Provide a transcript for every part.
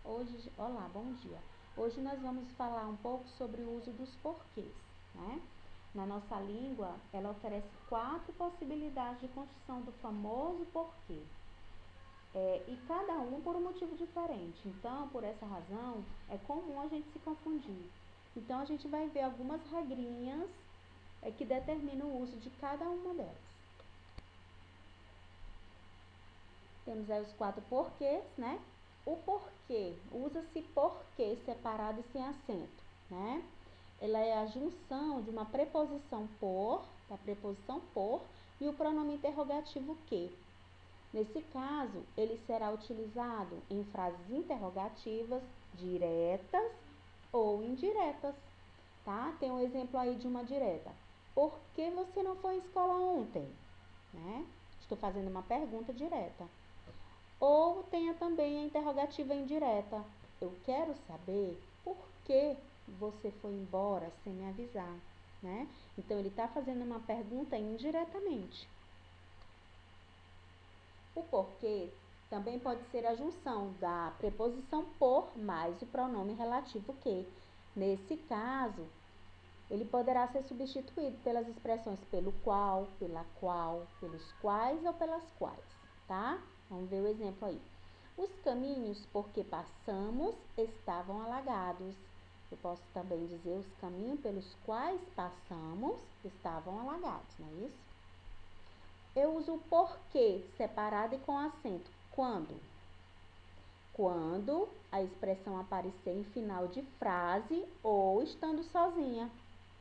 Olá, bom dia. Hoje nós vamos falar um pouco sobre o uso dos porquês, né? Na nossa língua, ela oferece 4 possibilidades de construção do famoso porquê. E cada um por um motivo diferente. Então, por essa razão, é comum a gente se confundir. Então, a gente vai ver algumas regrinhas que determinam o uso de cada uma delas. Temos aí os 4 porquês, né? O porquê, usa-se porquê separado e sem acento, né? Ela é a junção de uma preposição por, da preposição por, e o pronome interrogativo que. Nesse caso, ele será utilizado em frases interrogativas diretas ou indiretas, tá? Tem um exemplo aí de uma direta. Por que você não foi à escola ontem? Né? Estou fazendo uma pergunta direta. Ou tenha também a interrogativa indireta. Eu quero saber por que você foi embora sem me avisar, né? Então, ele está fazendo uma pergunta indiretamente. O porquê também pode ser a junção da preposição por mais o pronome relativo que. Nesse caso, ele poderá ser substituído pelas expressões pelo qual, pela qual, pelos quais ou pelas quais, tá? Vamos ver o exemplo aí. Os caminhos por que passamos estavam alagados. Eu posso também dizer os caminhos pelos quais passamos estavam alagados, não é isso? Eu uso o porquê separado e com acento. Quando? Quando a expressão aparecer em final de frase ou estando sozinha,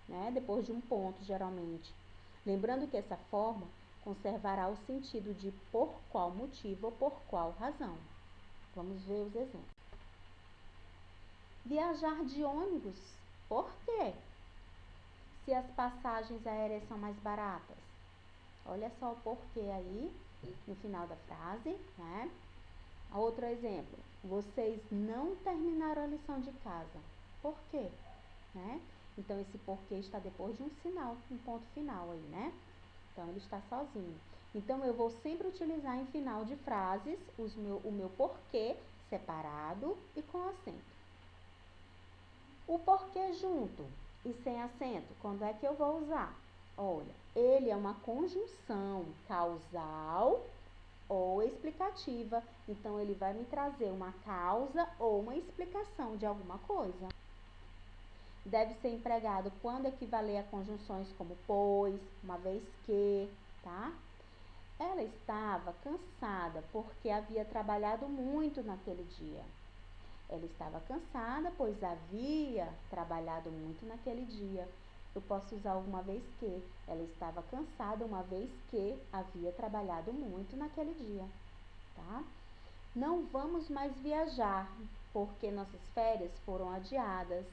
né? Depois de um ponto, geralmente. Lembrando que essa forma conservará o sentido de por qual motivo ou por qual razão. Vamos ver os exemplos. Viajar de ônibus. Por quê? Se as passagens aéreas são mais baratas. Olha só o porquê aí no final da frase, né? Outro exemplo. Vocês não terminaram a lição de casa. Por quê? Né? Então, esse porquê está depois de um sinal, um ponto final aí, né? Então, ele está sozinho. Então, eu vou sempre utilizar em final de frases o meu porquê separado e com acento. O porquê junto e sem acento, quando é que eu vou usar? Olha, ele é uma conjunção causal ou explicativa. Então, ele vai me trazer uma causa ou uma explicação de alguma coisa. Deve ser empregado quando equivaler a conjunções como pois, uma vez que, tá? Ela estava cansada porque havia trabalhado muito naquele dia. Ela estava cansada, pois havia trabalhado muito naquele dia. Eu posso usar uma vez que. Ela estava cansada uma vez que havia trabalhado muito naquele dia, tá? Não vamos mais viajar, porque nossas férias foram adiadas.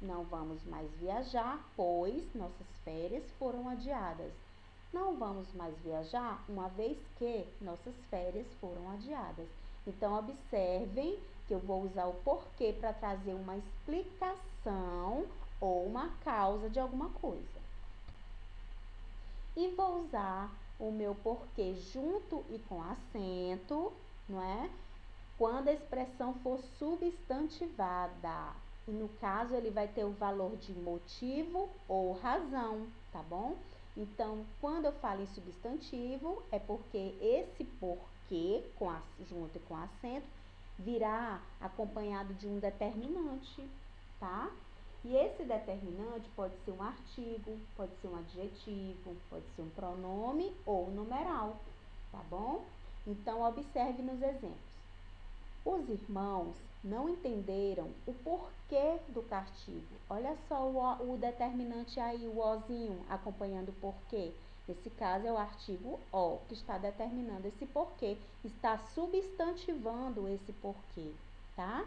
Não vamos mais viajar, pois nossas férias foram adiadas. Não vamos mais viajar, uma vez que nossas férias foram adiadas. Então, observem que eu vou usar o porquê para trazer uma explicação ou uma causa de alguma coisa. E vou usar o meu porquê junto e com acento, não é? Quando a expressão for substantivada. E no caso, ele vai ter o valor de motivo ou razão, tá bom? Então, quando eu falo em substantivo, é porque esse porquê, junto e com acento, virá acompanhado de um determinante, tá? E esse determinante pode ser um artigo, pode ser um adjetivo, pode ser um pronome ou numeral, tá bom? Então, observe nos exemplos. Os irmãos não entenderam o porquê do castigo. Olha só o determinante aí, o ozinho, acompanhando o porquê. Nesse caso é o artigo o, que está determinando esse porquê, está substantivando esse porquê, tá?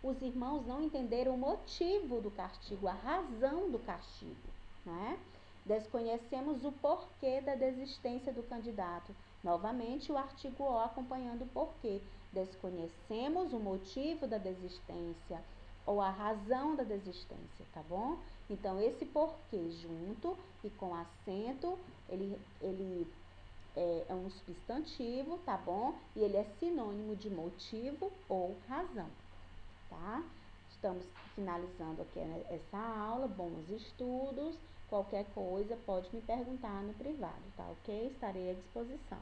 Os irmãos não entenderam o motivo do castigo, a razão do castigo, né? Desconhecemos o porquê da desistência do candidato. Novamente, o artigo O acompanhando o porquê. Desconhecemos o motivo da desistência ou a razão da desistência, tá bom? Então, esse porquê junto e com acento, ele é um substantivo, tá bom? E ele é sinônimo de motivo ou razão, tá? Estamos finalizando aqui essa aula, bons estudos. Qualquer coisa pode me perguntar no privado, tá ok? Estarei à disposição.